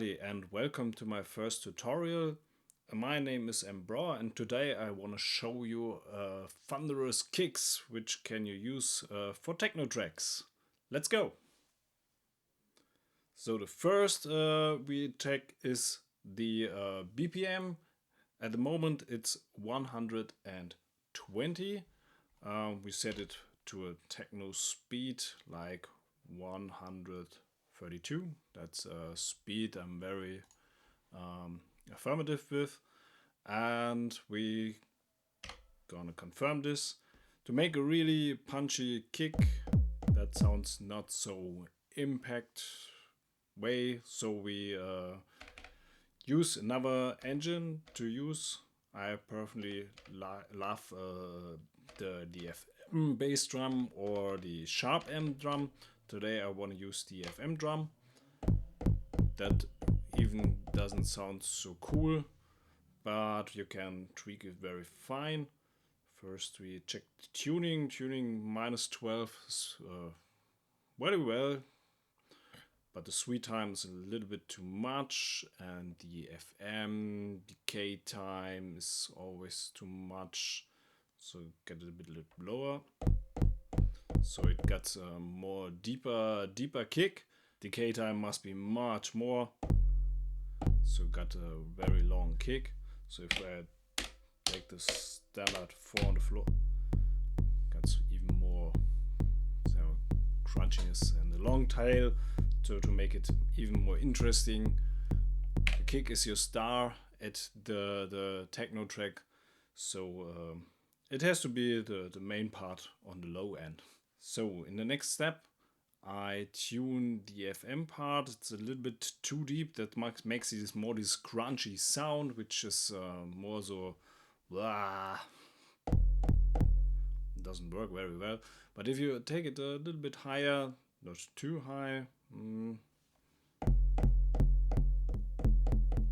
everybody and welcome to my first tutorial. My name is Bro and today I want to show you thunderous kicks which can you use for techno tracks. Let's go! So the first we check is the BPM. At the moment it's 120. We set it to a techno speed like 132. That's a speed I'm very affirmative with, and we gonna confirm this to make a really punchy kick that sounds not so impact way. So we use another engine to use. I personally love the FM bass drum or the sharp M drum. Today I want to use the FM drum. That even doesn't sound so cool, but you can tweak it very fine. First we check the tuning. Tuning -12 is very well, but the sweet time is a little bit too much, and the FM decay time is always too much, so get it a bit lower. So it gets a more deeper kick. Decay time must be much more, so got a very long kick. So if I take the standard 4 on the floor, gets even more crunchiness and the long tail to make it even more interesting. The kick is your star at the techno track, so it has to be the main part on the low end. So in the next step I tune the FM part. It's a little bit too deep. That makes it more this crunchy sound, which is more so blah. Doesn't work very well. But if you take it a little bit higher, not too high,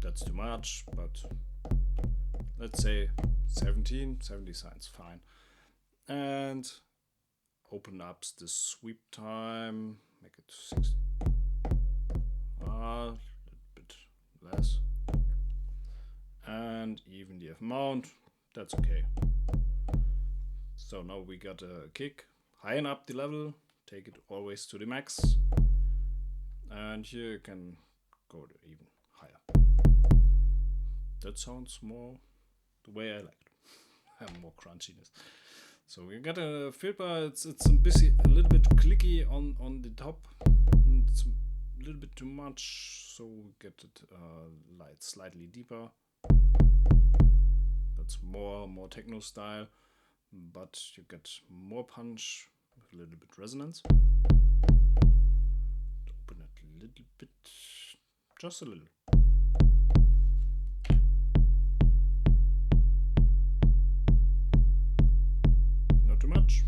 that's too much, but let's say 70 sounds fine. And open up the sweep time, make it 60. A little bit less. And even the F mount, that's okay. So now we got a kick, highen up the level, take it always to the max. And here you can go even higher. That sounds more the way I like it. Have more crunchiness. So we got a filter. It's a little bit clicky on the top. It's a little bit too much, so we get it slightly deeper. That's more techno style, but you get more punch with a little bit resonance. Open it a little bit, just a little. Too much,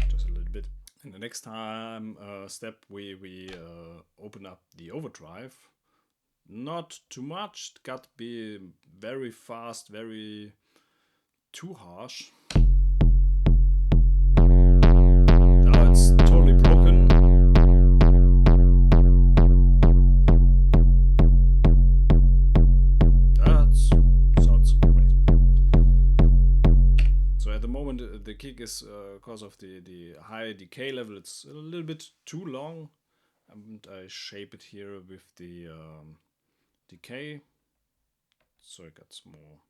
just a little bit. In the next time step we open up the overdrive. Not too much, it got to be very fast, very too harsh. Now it's totally broken. At the moment the kick is because of the high decay level, it's a little bit too long, and I shape it here with the decay, so it gets more.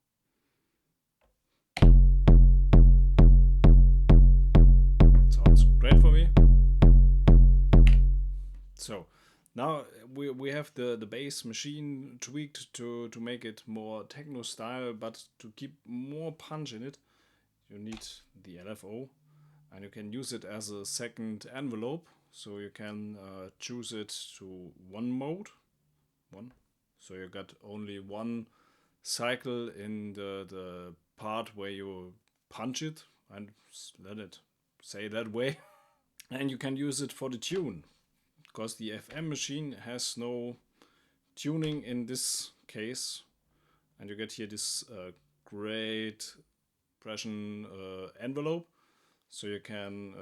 Sounds great for me. So now we have the bass machine tweaked to make it more techno style, but to keep more punch in it you need the LFO, and you can use it as a second envelope. So you can choose it to one mode, so you got only one cycle in the part where you punch it, and let it say that way. And you can use it for the tune, because the FM machine has no tuning in this case, and you get here this great impression envelope, so you can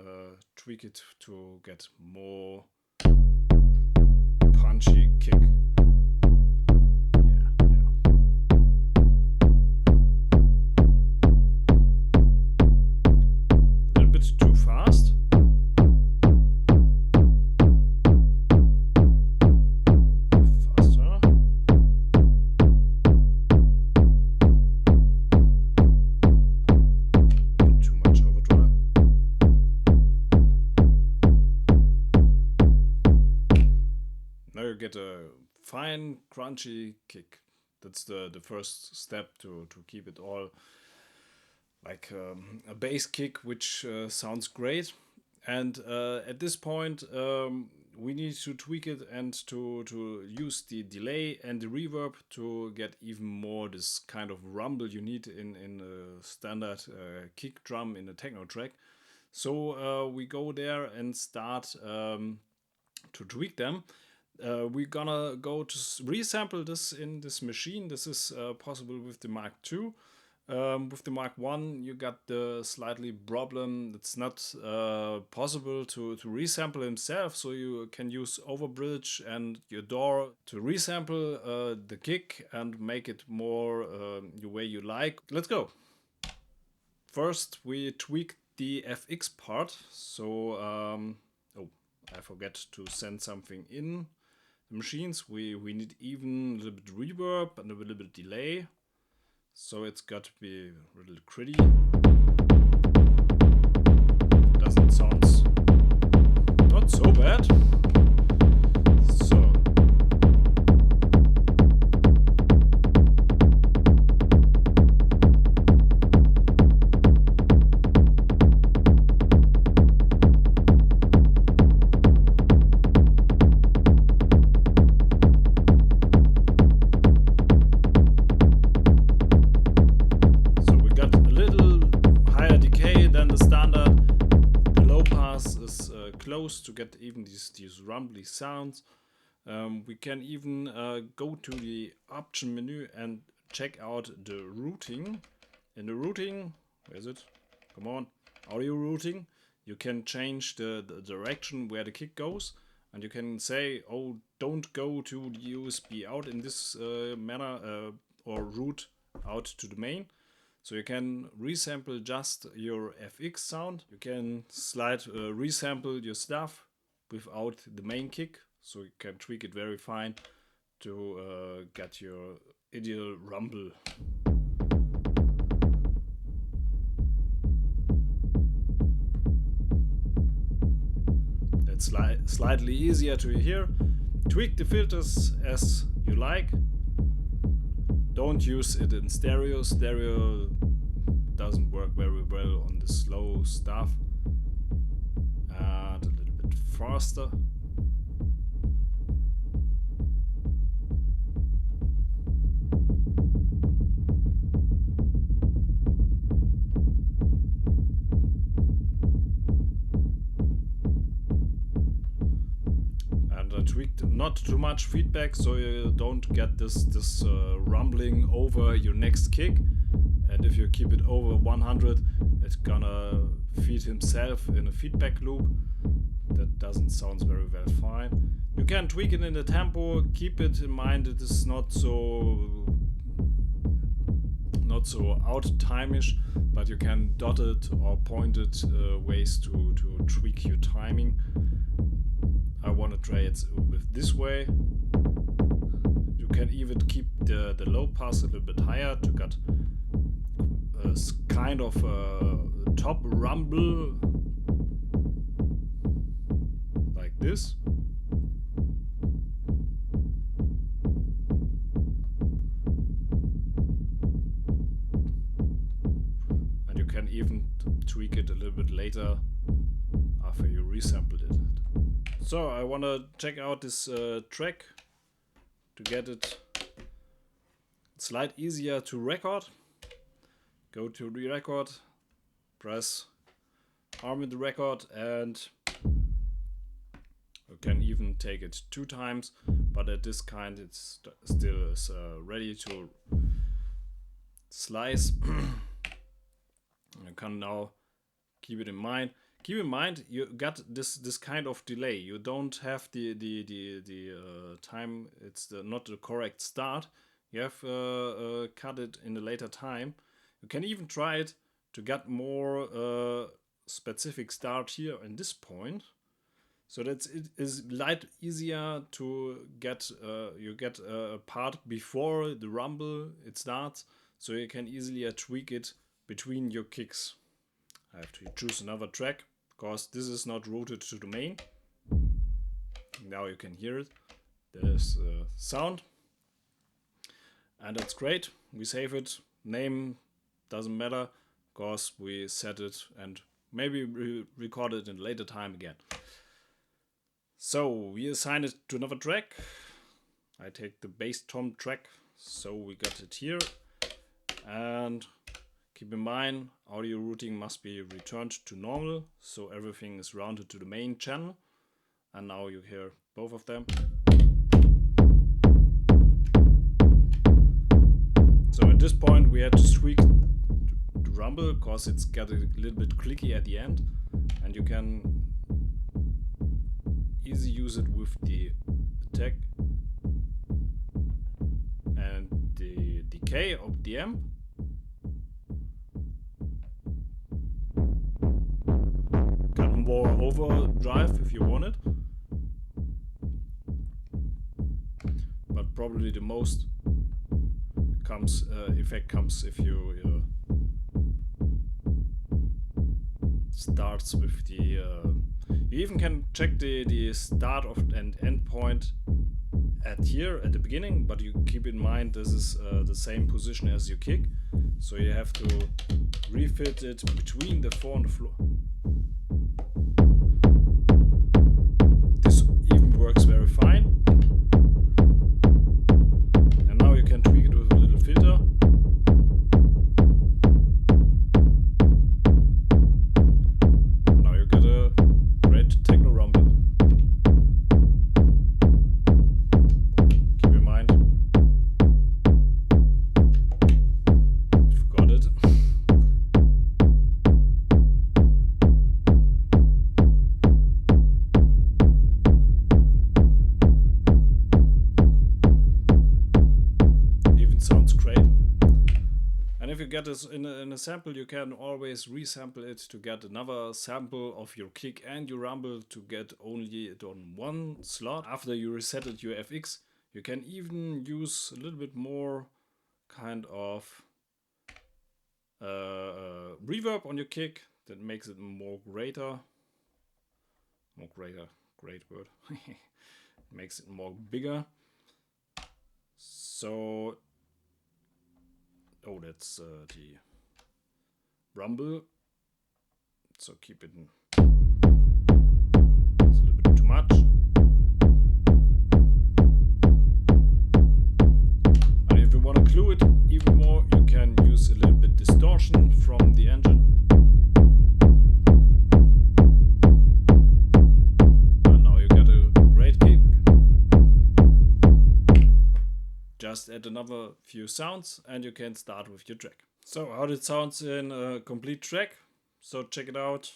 tweak it to get more punchy kick. A little bit too fast. Faster. A bit too much overdrive. Now you get a fine crunchy kick. That's the first step to keep it all like a bass kick, which sounds great. And at this point we need to tweak it and to use the delay and the reverb to get even more this kind of rumble you need in a standard kick drum in a techno track. So we go there and start to tweak them. We're gonna go to resample this in this machine. This is possible with the Mark II. With the Mark I, you got the slightly problem. It's not possible to resample himself, so you can use Overbridge and your DAW to resample the kick and make it more the way you like. Let's go. First, we tweak the FX part. So, oh, I forget to send something in the machines. We need even a little bit reverb and a little bit delay. So it's got to be a little gritty. Doesn't sound not so bad. So close to get even these rumbly sounds. We can even go to the option menu and check out the routing. In the routing, where is it? Come on, audio routing. You can change the direction where the kick goes, and you can say, oh, don't go to the USB out in this manner, or route out to the main. So you can resample just your FX sound. You can resample your stuff without the main kick. So you can tweak it very fine to get your ideal rumble. It's slightly easier to hear. Tweak the filters as you like. Don't use it in stereo. Stereo doesn't work very well on the slow stuff. And a little bit faster. And I tweaked not too much feedback, so you don't get this rumbling over your next kick. And if you keep it over 100, it's gonna feed himself in a feedback loop. That doesn't sound very well fine. You can tweak it in the tempo. Keep it in mind it is not so out time-ish, but you can dot it or point it ways to tweak your timing. I want to try it with this way. You can even keep the low pass a little bit higher to get a kind of top rumble like this. And you can even tweak it a little bit later after you resampled it. So I want to check out this track to get it slightly easier to record. Go to the record, press arm in the record, and you can even take it 2 times, but at this kind it's still is ready to slice. You can now keep it in mind. Keep in mind you got this kind of delay. You don't have the time. It's not the correct start. You have cut it in a later time. You can even try it to get more specific start here in this point. So that it is easier to get you get a part before the rumble it starts, so you can easily tweak it between your kicks. I have to choose another track because this is not routed to the main. Now you can hear it. There's sound, and that's great. We save it. Name doesn't matter because we set it and maybe record it in a later time again. So we assign it to another track. I take the bass tom track, so we got it here. And keep in mind, audio routing must be returned to normal, so everything is routed to the main channel. And now you hear both of them. So at this point we had to tweak the rumble because it's got a little bit clicky at the end, and you can easily use it with the attack and the decay of the amp. Got more overdrive if you want it, but probably the most effect comes if you starts with the you even can check the start of and end point at the beginning, but you keep in mind this is the same position as your kick, so you have to refit it between the 4 and the floor. This even works very fine. And now you can tweak it with a little filter. Techno rumble. Keep in mind, you've got it. Even sounds great. And if you get this in a sample, you can always resample it to get another sample of your kick and your rumble to get only it on one slot. After you resetted your FX, you can even use a little bit more kind of reverb on your kick that makes it great word. Makes it more bigger. So that's the rumble, so keep it in. It's a little bit too much. And if you want to clue it even more, you can use a little bit distortion from the engine. And now you get a great kick. Just add another few sounds and you can start with your track. So how it sounds in a complete track, so check it out.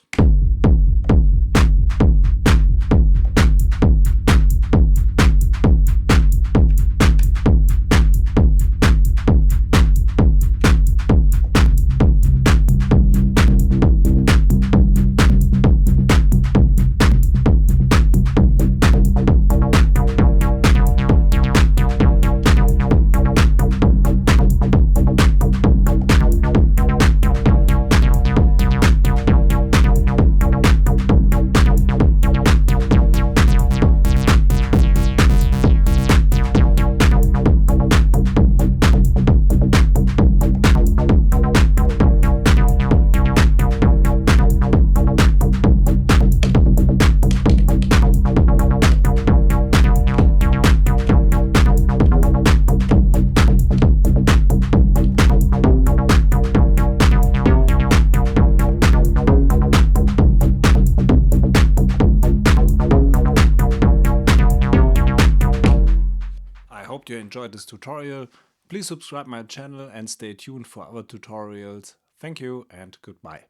Hope you enjoyed this tutorial. Please subscribe my channel and stay tuned for other tutorials. Thank you and goodbye.